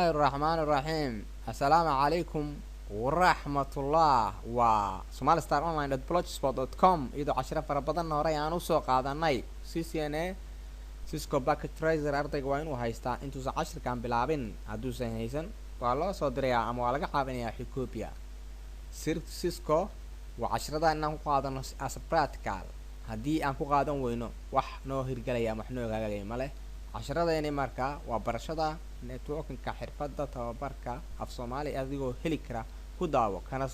الله الرحمن الرحيم. السلام عليكم ورحمة الله وسومالستار.online.blogspot.com إذا 10 فربضان هوري aan usoo qaadanay CCNA Cisco Packet Tracer ardayga waa inuu haystaa intuusan 10kan bilaabin hadduusan haysan waa loo soo dirayaa ama waa laga caawinayaa Xikopia Cisco waa 10da inaan ku qaadano as practical haddii aan ku qaadan weyno wax noo hirgalaya ama wax noo hagaagaya ma leh 10daani marka waa barashada networking-ka xirfadda tababarka af Soomaali adigoo heli kara ku daawo kana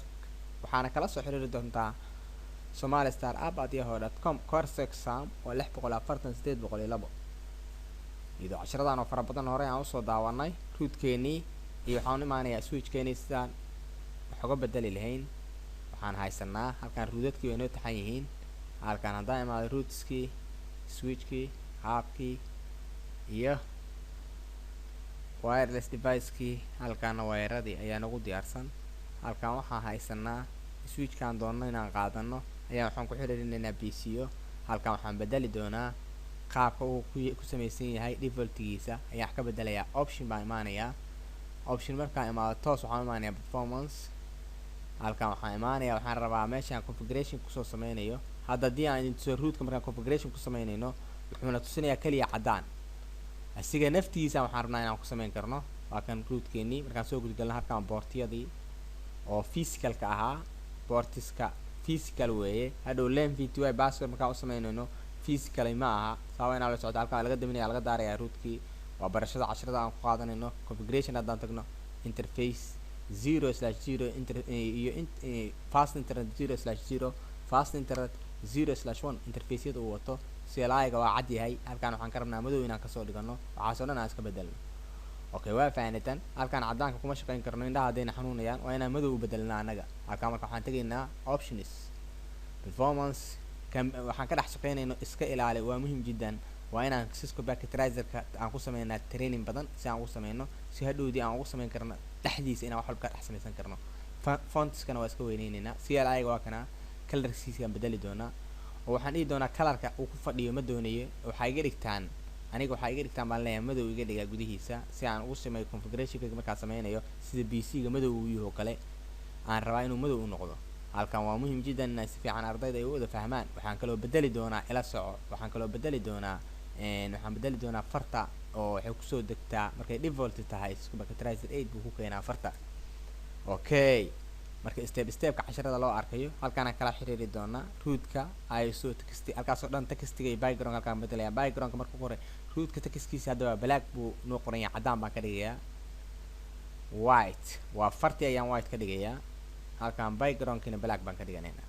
waxaana kala soo xiriiri doontaa somalistar@yahoo.com course exam oo 648,802 iyadoo 10dan oo fara badan hore aan usoo daawanay root-keenii iyo waxaan imaanayaa switch-keenii sidaan wax uga bedeli lahayn waxaan haysanaa halkan root-kii way noo taxan yihiin halkan haddaan imaado root-kii switch-kii hub-kii iyo wireless device-kii halkaana wireradii ayaa nagu diyaarsan halkan waxaan haysanaa switch-kan doonno inaan qaadano ayaa waxaan ku xiriirinaynaa PC-yo halkan waxaan bedeli doonaa qaabka uu ku samaysan yahay default-giisa ayaan wax ka bedelayaa option baan imaanayaa option markaan imaado toos waxaan imaanayaa performance halkan waxaan imaanayaa waxaan rabaa meeshaan configuration kusoo sameynayo hadda haddii aan idin tuso root-ka markaan configuration ku sameynayno wuxuuna tusinayaa keliya caddaan asiga naftiisa waxaan rabnaa inaan ku sameyn karno waa kan root-keenii markaan soo gudgalno halkan boortiyadii oo physicalka ahaa boortiska physical weeye hadhow len v2i password markaan u sameynayno physically ma aha sababa inaan la socdo halkaan laga daminaya laga daarayaa root-kii waa barashada 10da aan ku qaadanayno configuration haddaan tagno interface 0/0 iyo fast internet 0/0 fast internet 0/1 interface-yada uu wato CLI-ga waa cad yahay halkaan waxaan ka rabnaa madow inaan kasoo dhigano waxaasoo dhan aan iska bedelno okay waa fahanatan halkaan caddaanka kuma shaqayn karno indhaha haddayna xanuunayaan waa inaan madow u bedelnaa annaga halkaan marka waxaan tegaynaa options performance waxaan ka dhex shaqaynayno iska ilaali waa muhiim jiddan waa inaan Cisco Packet Tracer-ka aan ku sameynaa training badan si aan ugu sameyno si hadhowdii aan ugu sameyn karno dhexdiisa inaan wax walba ka dhex samaysan karno fonts-kana waa iska weyneynaynaa CLI-ga waa kana colorkiisa aan bedeli doonaa oo waxaan dhihi doonaa colorka uu ku fadhiyo ma doonayo waxaa iga dhigtaan aniga waxaa iga dhigtaan baan leeyahay madow iga dhigaa gudihiisa si aan ugu sameeyo configuration-ka markaan sameynayo sida PC-ga madow uu yahay oo kale aan rabaa inuu madow u noqdo halkan waa muhiim jiddan inay si fiican ardayda ay u wada fahmaan waxaan kaloo bedeli doonaa ila soco waxaan kaloo bedeli doonaa farta oo waxay kusoo degtaa markay default tahay Cisco Packet Tracer 8 buu ku keenaa farta okay marka step-ka 10da loo arkayo halkaan kala xiriiri doonaa root-ka ISO text halkaas oo dhan text-ga iyo background halkaan bedelayaa background-ka marka hore root-ka text-kiisa hadda waa black buu noo qoran yahay caddaan baan ka dhigayaa white waa farti ayaan white ka dhigayaa halkaan background-kina black baan ka dhiganaynaa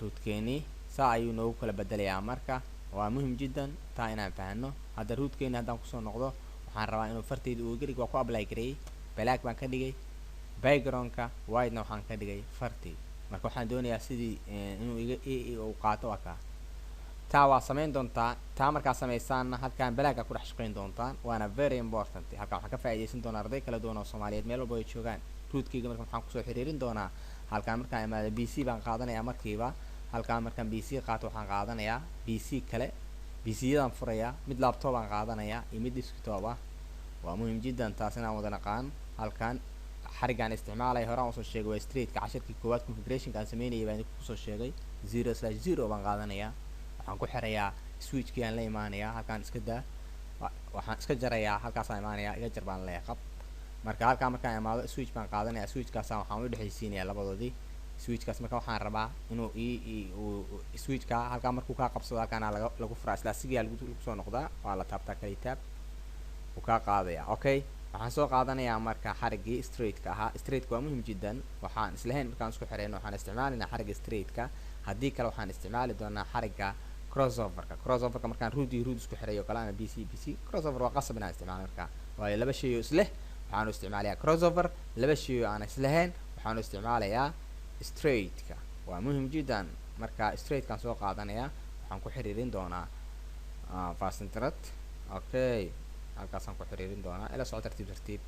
root-keenii saa ayuu noogu kala bedelayaa marka waa muhiim jiddan taa inaan fahanno hadda root-keeni haddaan kusoo noqdo waxaan rabaa inuu fartayda uu garig waa ku apply gareeyay black baan ka dhigay background-ka white-na waxaan ka dhigay farti marka waxaan doonayaa sidii inuu uu qaato waa kaa taa waa sameyn doontaa taa markaa samaysaanna halkaan black-ga ku dhex shaqayn doontaan waana very important halkaan waxaan ka faa'iidaysan doonaa arday kala duwan oo Soomaaliyeed meel walba ay joogaan root-kayga marka waxaan kusoo xiriirin doonaa halkaan markaan imaado PC baan qaadanayaa markiiba halkaan markaan PC qaato waxaan qaadanayaa PC kale PC-yadan furayaa mid laptop aan qaadanayaa iyo mid desktop ah waa muhiim jiddan taas inaan wada naqaan halkaan xarigaan isticmaalay horaan usoo sheegay waa straight-ka 10kii koowaad configuration-ka aan sameynayay baan kusoo sheegay 0/0 baan qaadanayaa waxaan ku xirayaa switch-kii aan la imaanayaa halkaan iska daa waxaan iska jarayaa halkaasaan imaanayaa iga jar baan leeyahay qab marka halkaan markaan imaado switch baan qaadanayaa switch-kaasaan waxaan u dhexaysiinayaa labadoodii switch-kaas marka waxaan rabaa inuu switch-ka halkaan markuu kaa qabsado halkaan lagu furaa isla asigaa lagu soo noqdaa waa la taabtaa kali taab uu kaa qaadaya okay waxaan soo qaadanayaa marka xarigii straight-ka ahaa straight-ka waa muhiim jiddan waxaan islahayn markaan isku xireyno waxaan isticmaalaynaa xarigga straight-ka haddii kale waxaan isticmaali doonaa xarigga crossover-ka markaan root iyo root isku xirayo kale ama PC crossover waa qasab inaan isticmaalo marka waayo laba shay oo isleh waxaanu isticmaalayaa crossover laba shay oo aan islahayn waxaanu isticmaalayaa straight-ka waa muhiim jiddan marka straight-kaan soo qaadanayaa waxaan ku xiriirin doonaa fast internet okay halkaasaan ku xiriirin doonaa ila soco tartiib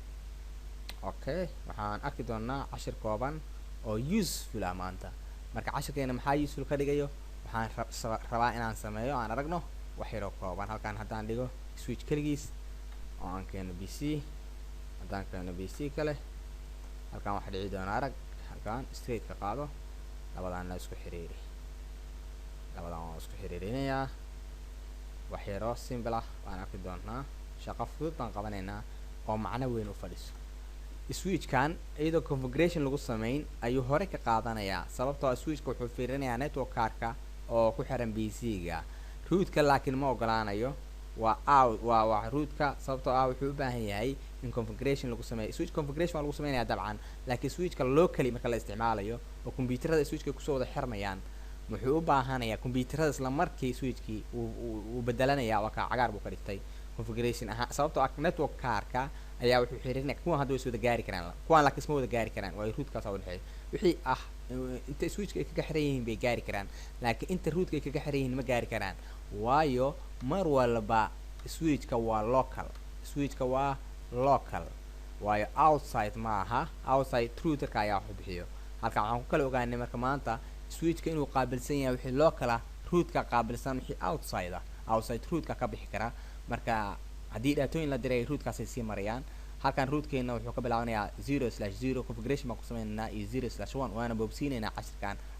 okay waxaan arki doonaa 10 kooban oo useful ah maanta marka 10keena maxaa useful ka dhigayo waxaan rabaa inaan sameeyo aan aragno wax yar oo kooban halkaan haddaan dhigo switch kaligiis oo aan keeno bc haddaan keeno bc kale halkaan waxaa dhici doona arag halkaan straight ka qaado labadaana isku xiriiri labadan waan isku xiriirinayaa wax yaroo simple ah waan arki doonaa shaqo fudud baan qabanaynaa oo macno weyn u fadhiso switchkan iyadoo configuration lagu sameyn ayuu hore ka qaadanayaa sababtoo ah switchka wuxuu fiirinayaa network cardka oo ku xiran pc-ga rootka laakiin ma ogolaanayo waa out waa rootka sababtoo ah wuxuu u baahan yahay in configuration lagu sameeyo switch configuration waa lagu sameynayaa dabcan laakiin switchka locally marka la isticmaalayo oo computerada switchka kusoo wada xirmayaan wuxuu u baahanayaa computerada isla markii switchkii uu bedelanayaa waa ka cagaar buu ka dhigtay configuration ahaan sababtoo ah network cardka ayaa wuxuu xiriirinaya kuwan hadda way is wada gaari karaan kuwan laakiin isma wada gaari karaan waa rootkaas oo dhexeeya wixii ah inta switchka ay kaga xiran yihiin bay gaari karaan laakiin inta rootka ay kaga xiran yihiin ma gaari karaan waayo mar walba switchka waa local switchka waa local waayo outside ma aha outside routerka ayaa wax u bixiyo halkaan waxaan ku kala ogaanay marka maanta switchka inuu qaabilsan yahay wixii local ah rootka qaabilsan wixii outside ah outside rootka ka bixi kara marka haddii dhibaatooyin la diray rootkaas ay sii marayaan halkan rootkeena wuxuu ka bilaabanayaa 0/0 configuration baan ku sameynaynaa iyo 0/1 waana boobsiinaynaa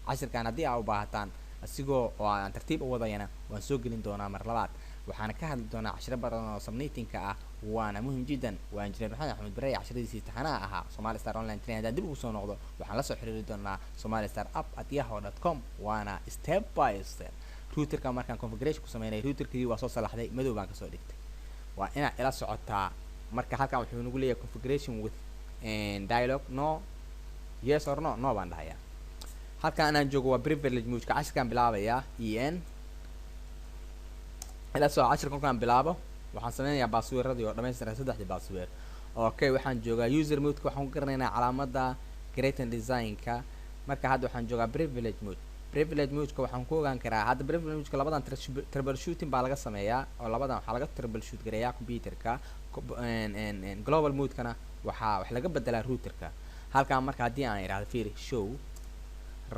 cashirkan haddii aa u baahataan asigoo oo aan tartiib u wadayana waan soo gelin doonaa mar labaad waxaana ka hadli doonaa cashiro badan oo subnettingka ah waana muhim jiddan waa injineer maxamed axmed barre casharadiisii taxanaha ahaa Somali Star Online Training haddaan dib ugu soo noqdo waxaan la soo xiriiri doonaa somalistar@yahoo.com waana step by step routerka markaan configuration ku sameynay routerkii waa soo salaxday madow baan kasoo dhigtay waa inaad ila socotaa marka halkan wuxuu nagu leeyahay configuration with dialogue no yes or no baan dhahayaa halkan anaan joogo waa privilege mode ka cashirkan bilaabayaa en ila soo cashirkan kan bilaabo waxaan sameynayaa passwordradii oo dhameystiran 3 password okay waxaan joogaa user mode ka waxaan ku garanaynaa calaamada create design-ka marka hadda waxaan joogaa privilege mode ka waxaan ku ogaan karaa hadda privilege mode ka labadan troubleshooting baa laga sameeyaa oo labadan waxaa laga troubleshoot gareeyaa computerka global mode kana wax laga bedelaa routerka halkaan marka haddii aan iraahdo fiiri show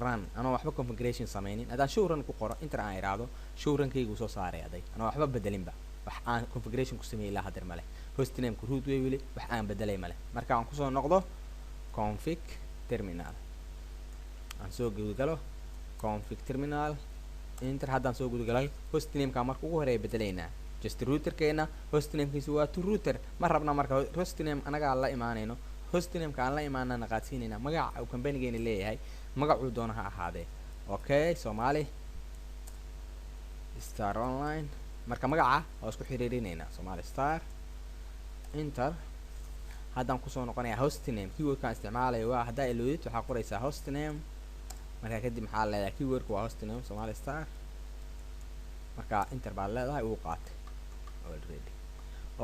run anoo waxba configuration sameynin haddaan show run ku qoro inter aan iraahdo show runkaygu soo saaray aday anoo waxba bedelinba wax aan configuration ku sameeyay ilaa hadda male hostname ku root way wili wax aan bedelay male marka aan kusoo noqdo config terminal aan soo gudgalo config terminal inter haddaan soo gudgalay hostname-ka marka ugu horeeya bedelaynaa just routerkeena hostname-kiisu waa to router ma rabna marka hostname anaga aan la imaanayno hostname-ka aan la imaanana qaadsiinayna magaca uu company-geena leeyahay magacuu doona ha ahaadee okay Somali Star Online marka magaca waa isku xiriirinaynaa Somali Star enter haddaan kusoo noqonayaa hostname keywordkaan isticmaalayo waa haddaa iloodid waxaa qoraysaa hostname marka kadib maxaa leedahay keywordka waa hostname Somali Star marka enter baa leedahay uu qaatay already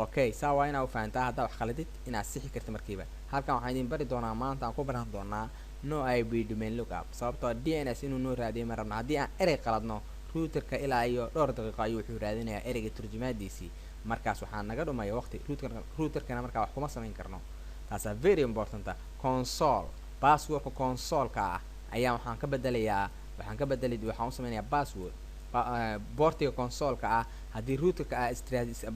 okay saa waa inaa u fahantaa haddaa wax khaladid inaad sixi karta markiiba halkan waxaan idin bari doonaa maanta aan ku baran doonaa no IP domain lookup sababtoo DNS inuu noo raadiyo ma rabna haddii aan erey qaladno routerka ilaa iyo dhowr daqiiqo ayuu wuxuu raadinayaa ereyga turjumaadiisii markaas waxaa naga dhumaya waqti routerkana markaa wax kuma samayn karno taasaa very important console passwordka consoleka ah ayaa waxaan ka u sameynayaa password boortiga consoleka ah haddii routerka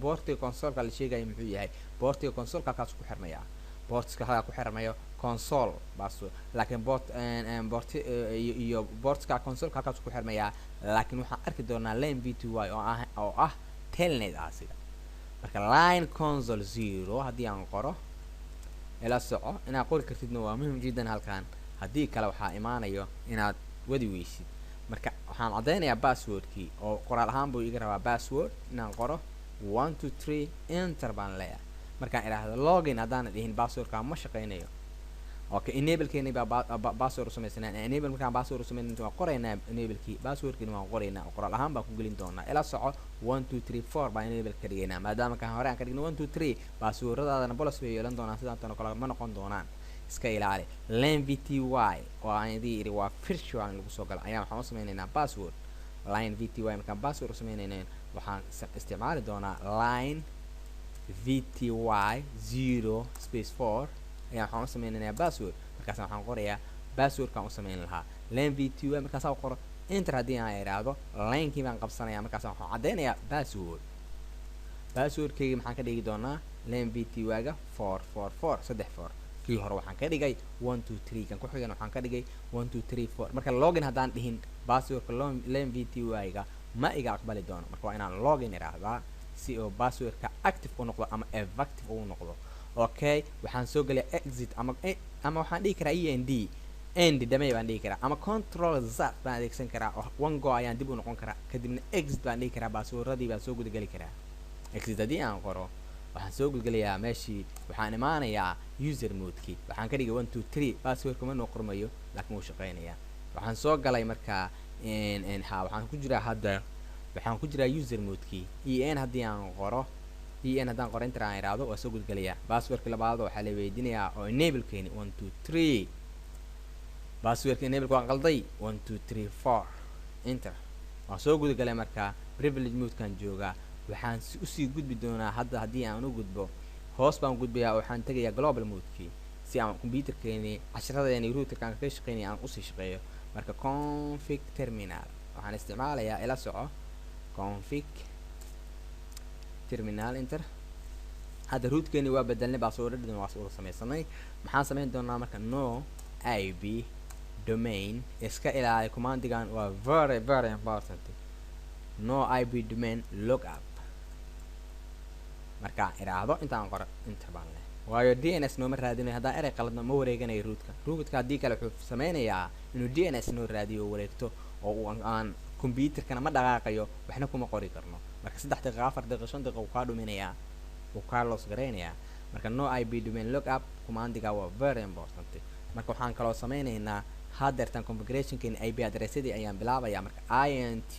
boortiga consoleka la sheegayo muxuu yahay boortiga consoleka halkaas ku xirmayaa boortiska halkaa ku xirmayo console password laakiin boortiska consoleka halkaas ku xirmayaa laakiin waxaan arki doonaa line v2y oo ah telnet asiga marka line console 0 haddii aan qoro ila soco inaad qori kartidna waa muhiim jiddan halkan haddii kale waxaa imaanayo inaad wadi weysid marka waxaan caddeynayaa passwordkii oo qoraal ahaan buu iga rabaa password inaan qoro 123 enter baan leeyahay markaan idhaahdo login haddaan dhihin passwordka ma shaqeynayo okay enable-keeni baa password u samaysanaa enable markaan password u sameynay waan qoraynaa enable-kii passwordkiina waan qoraynaa oo qoraal ahaan baan ku gelin doonaa ila soco 1234 baan enable ka dhigaynaa maadaama kan hore aan ka dhigno 123 passwordadaadana bolos bay yeelan doonaan sidaan tan oo kale ma noqon doonaan iska ilaali line vty oo aan idii iri waa virtual lagu soo galo ayaa waxaan u sameynaynaa password line vty markaan password u sameynayna waxaan isticmaali doonaa line vty 0 space 4 ayaa waxaan u sameynaynaa password markaas waxaan qorayaa passwordkaan u sameyn lahaa line vty markaas aan qoro enter haddii aan iraahdo linekii baan qabsanayaa markaas waxaan caddeynayaa passwordkayga maxaan ka dhigi doonaa len vty-ga 444 saddex 4 kii hore waxaan ka dhigay 123 kan ku xigan waxaan ka dhigay 1234 marka login haddaan dhihin passwordka len vty-ga ma iga aqbali doono marka waa inaan login iraahdaa si oo passwordka active u noqdo ama effective u noqdo okay waxaan soo galay exit ama waxaan dhihi karaa end dhamay baan dhihi karaa ama control z baan adeegsan karaa oo one go ayaan dib u noqon karaa kadibna exit baan dhihi karaa passwordadii baan soo gudageli karaa exit haddii aan qoro waxaan soo gudgelayaa meeshii waxaan imaanayaa user modekii waxaan ka dhigay 123 passwordka ma noo qormayo laakiin wuu shaqeynayaa waxaan soo galay markaa waxaan ku jiraa hadda waxaan ku jiraa user modekii en haddii aan qoro haddaan qoro inter aan iraahdo waa soo gudgelayaa passwordka labaad waxaa la weydiinayaa oo enable keeni 123 passwordka enable waan qalday 1234 enter waan soo gudgalay markaa privilege modekan joogaa waxaan usii gudbi doonaa hadda haddii aan u gudbo hoos baan gudbayaa oo waxaan tegayaa global modekii si aan computerkeeni casharadeeni routerkaan kaga shaqeynaya aan usii shaqeeyo marka config terminal waxaan isticmaalayaa ila soco config terminal enter hadda rootkeeni waa bedelnay passwordadii waa soo sameysanay maxaan sameyn doonaa marka no ib domain iska ilaali commandigan waa very important no ib domain lookup marka iraahdo intaan qoro inter baan leh waayo dns nooma raadinayo haddaan erey qaladno ma wareeganayo rootka haddii kale wuxuu sameynayaa inuu dns noo raadiyo oo wareegto oo aan computerkana ma dhaqaaqayo waxna kuma qori karno marka 3 daqiiqo 4 daqiiqo 5 daqiiqo kaa dhuminayaa uu carlos gareynayaa marka no ib domain lookup commandiga waa very important marka waxaan kaloo sameynaynaa haddeertan configurationkeeni ip addressadii ayaan bilaabayaa marka int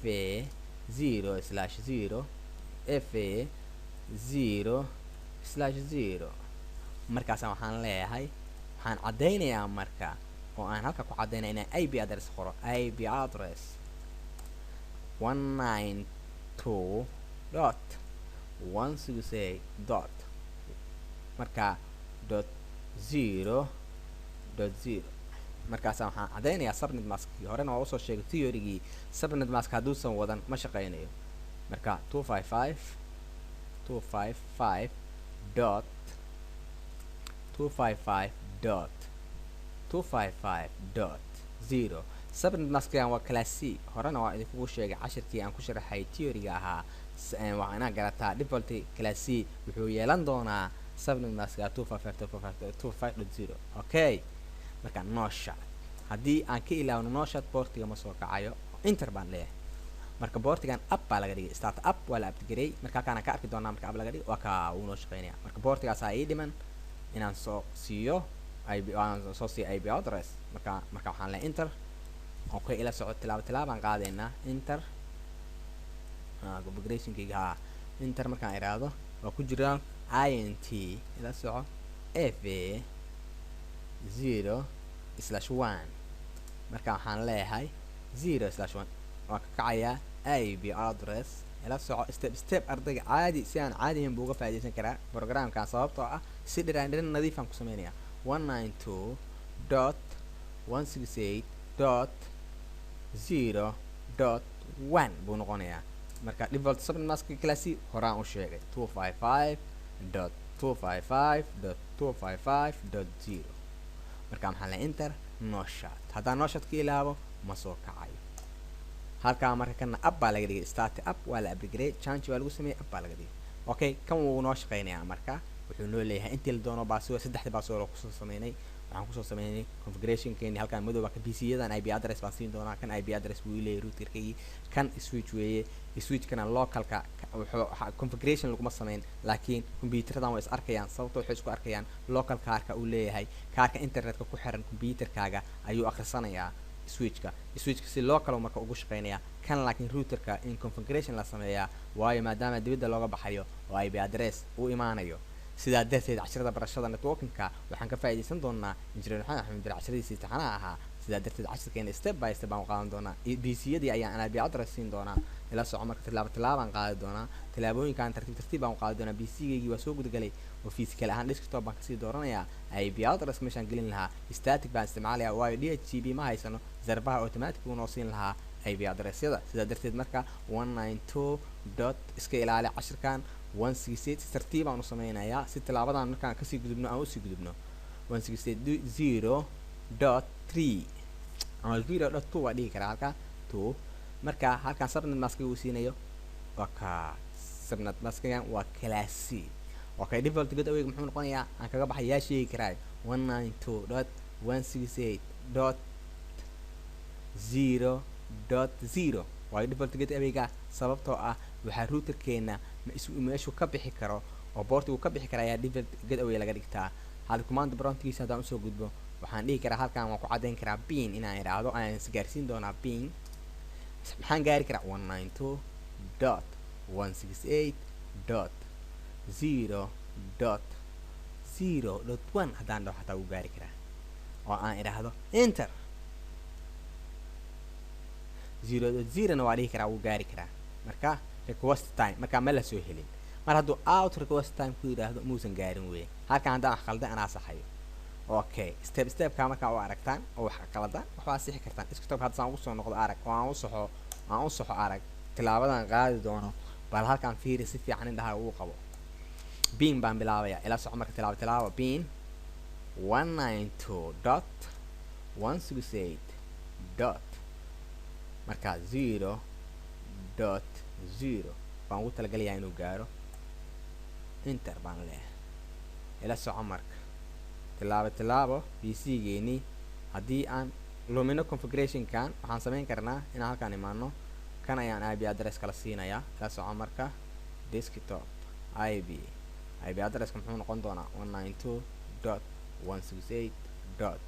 fa 0/0 fa 0/0 markaasaan waxaan leeyahay waxaan caddaynayaa marka oo aan halka ku caddaynaya inaan ip address qoro ip address 192.168. marka .0 markaasaan waxaan caddaynayaa subnet maskii horena waa usoo sheegay theorygii subnet mask hadduusan wadan ma shaqeynayo marka 255.255.255.0 subnet maskigan waa class c horena waa idinkugu sheegay cashirkii aan ku sharaxay theoryga ahaa waa inaa garataa default class c wuxuu yeelan doonaa subnet maskiga 255.255.0 okay marka no shot haddii aan ka ilaawno no shot boortiga ma soo kacayo inter baan leeyahay marka boortigan app baa laga dhigay start app waa la upgrade marka kaana ka arki doonaa marka app laga dhigay waa ka uu noo shaqeynaya marka boortigaas ii dhiman inaan soo siiyo ip address marka waxaan leeyahay enter okay ila socod tilaabaan qaadaynaa enter configurationkayga enter markaan iraahdo waa ku jiraa int ila soco fa 0/1 marka waxaan leeyahay 0/1 waa ka kacayaa ip address ila soco step ardayga caadi si aan caadiyan buu uga faa'iideysan karaa programkan sababtoo ah si dhiran nadiifaan ku sameynayaa 192.168.0.1 buu noqonayaa marka default subnet mask class horaan u sheegay 255.255.255.0 marka maxaan leeyahay enter no shot haddaan no shot ka ilaabo ma soo kacayo halkaa marka kana app baa laga dhigay start app waa la upgrade change waa lagu sameeyay app baa laga dhigay okay kan wuu noo shaqeynayaa marka wuxuu noo leeyahay intii la doono password 3 password oo kusoo sameynay waxaan kusoo sameynay configurationkeeni halkaan madowba ka pc-yadan ip address baan siin doonaa kan ip address wuu leeyahay routerkaygi kan switch weeye switchkana localka configuration laguma sameyn laakiin computerradan way is arkayaan sababtoo waxay isku arkayaan local kaarka uu leeyahay kaarka internetka ku xiran computerkaaga ayuu akhrisanayaa switchka si local marka ugu shaqeynaya kan laakiin routerka in configuration la sameeyaa waayo maadaama dibadda looga baxayo oo ip address uu imaanayo sidaa darteed casharada barashada networkingka waxaan ka faa'iideysan doonaa injineer maxamed axmed bir casharadiisii taxanaha ahaa sidaa darteed casharkeena step by step baan u qaadan doonaa pc-yadii ayaan ip address siin doonaa ila soco marka tilaabaan qaadi doonaa tilaabooyinkaan tartiib baan u qaadi doonaa pc-gaygii waa soo gudgalay oo physical ahaan desktop baan kasii dooranayaa ip address meeshaan gelin lahaa static baan isticmaalayaa waayo dhcp ma haysano zarbaha automatic buu noo siin lahaa ip addressyada sidaa darteed marka 192. iska ilaali cashirkan 168 si tartiib aan u sameynayaa si tilaabadan markaan kasii gudubno aan usii gudubno 168.0.3 ama 0.2 waa dhigi karaa halkaa 2 marka halkaan subnet maskiga uu siinayo waa ka subnet maskigan waa class C okay default gateway muxuu noqonayaa aan kaga baxay yaa sheegi karaa 192.168.0.0 waa default gateway-ga sababtoo ah waxaa routerkeena meeshu ka bixi karo oo boortigu ka bixi kara ayaa default gateway laga dhigtaa hal command promptkiisa haddaan usoo gudbo waxaan dhihi karaa halkaan waan ku caddayn karaa pin inaan idhaahdo ayaan isgaarsiin doonaa pin maxaan gaari karaa 192.168.0.0.1 haddaan dhaho xataa wuu gaari karaa oo aan idhaahdo enter 0.0 na waa dhihi karaa wuu gaari karaa marka request time markaa ma la soo helin mar hadduu out request time ku yidhaahdo muusan gaarin weeye halkaan haddaan wax qaldan anaa saxayo okay stepka markaa u aragtaan oo wax qaldan waxbaa sixi kartaan desktop hadda saan ugu soo noqdo arag oo aan u soxo arag tilaabadan qaadi doono bal halkaan fiiri si fiican indhaha uu qabo bean baan bilaabaya ila soco marka tilaabo bean 192.168. marka 0.0 baan ugu talagalayaa inuu gaaro enter baan leeyahay ila soco marka tilaabo PC-geeni haddii aan lumino configurationkan waxaan samayn karnaa inaan halkaan imaano kan ayaan IP address kala siinayaa ila soco marka desktop IP addresska muxuu noqon doonaa 192.168.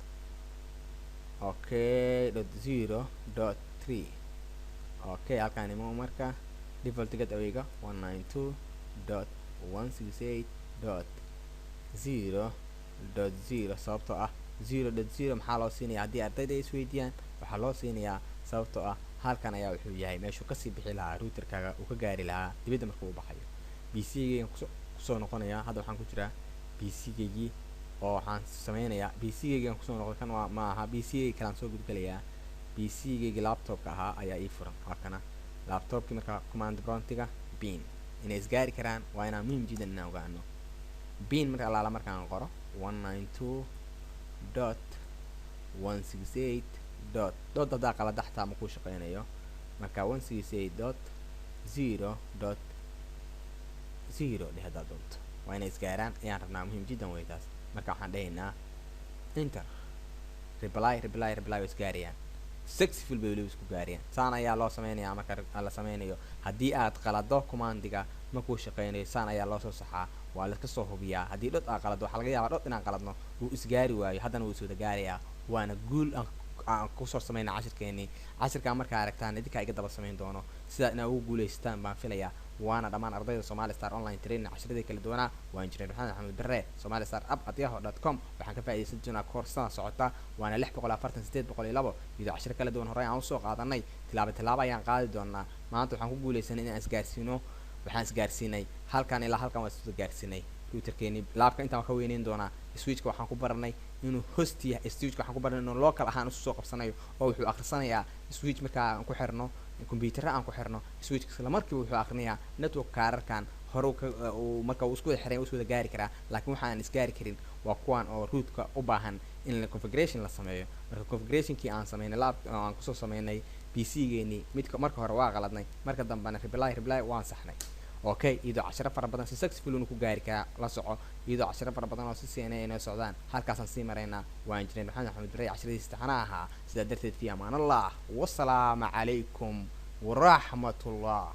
okay .0.3 okay halkaan imo marka default gateway-ga 192.168.0.0 sababtoo ah 0.0 maxaa loo siinayaa haddii ardayda ay isweydiiyaan waxaa loo siinayaa sababtoo ah halkan ayaa wuxuu yahay meeshuu kasii bixi lahaa routerkaaga uu ka gaari lahaa dibadda markuu baxayo PC-gaygan kusoo noqonayaa hadda waxaan ku jiraa PC-gaygii oo waxaan sameynayaa PC-gaygan kusoo noqday kan waa ma aha PC-gayga kalaan soo gudgalayaa PC-gaygii laptopka ahaa ayaa ii furan halkana laptopkii marka command promptiga bean inay isgaari karaan waa inaan muhiim jiddan inaan ogaano bean marka alaala markaan qoro 192.168. dot haddaa qalada xataa ma kuu shaqeynayo marka 168.0.0 dheh haddaa doonto waa inay isgaaraan ayaan rabnaa muhiim jiddan wey taas marka waxaan dhahaynaa enter reply way isgaarayaan successful bay weliba isku gaarayaan saan ayaa loo sameynayaa marka la sameynayo haddii aad qalado commandiga ma kuu shaqeynayo saan ayaa loo soo saxaa waa la soo hubiyaa haddii dhod aa qalado waxaa laga yaabaa dhod inaan qaladno wuu isgaari waayo haddana wuu iswada gaarayaa waana guul aan kusoo sameynaa cashirkaan markaa aragtaan idinkaa iga daba samayn doono sidaa inaa ugu guulaystaan baan filayaa waana dhammaan ardayda Somali Star online training cashiradii kala duwanaa waa injineer maxamed bare Somali Star app@yahoo.com waxaan ka faa'iideysan doonaa koorsada socota waana 648.2 iyadoo cashir kala duwan hore aan usoo qaadanay tilaabo ayaan qaadi doonaa maanta waxaan ku guuleysanay inaan isgaarsiinay halkan ilaa halkan waa isku gaarsiinay routerkeeni laabka intaan ka weyneyn doonaa switchka waxaan ku baranay inuu host yahay switchka waxaan ku baranay inuu local ahaan isu soo qabsanayo oo wuxuu akhrisanayaa switch marka aan ku xirno computer aan ku xirno switchka isla markiiba wuxuu akhrinayaa network kaararkan hore marka uu isku xiray uu isku gaari karaa laakiin waxa aan isgaari karin waa kuwan oo rootka u baahan in la configuration la sameeyo marka configurationkii aan sameynay aan kusoo sameynay PC-geeni midka marka hore waa qaladnay marka dambana reply waan saxnay okay iyadoo casharo fara badan si successful uu ku gaari karaa la soco iyadoo casharo fara badan oo si siinay inay socdaan halkaasaan sii mareynaa waa injineer maxamed bare casharadiisa taxanaha ahaa sidaa darteed fi amaan allah wassalaamu calaykum waraxmatullah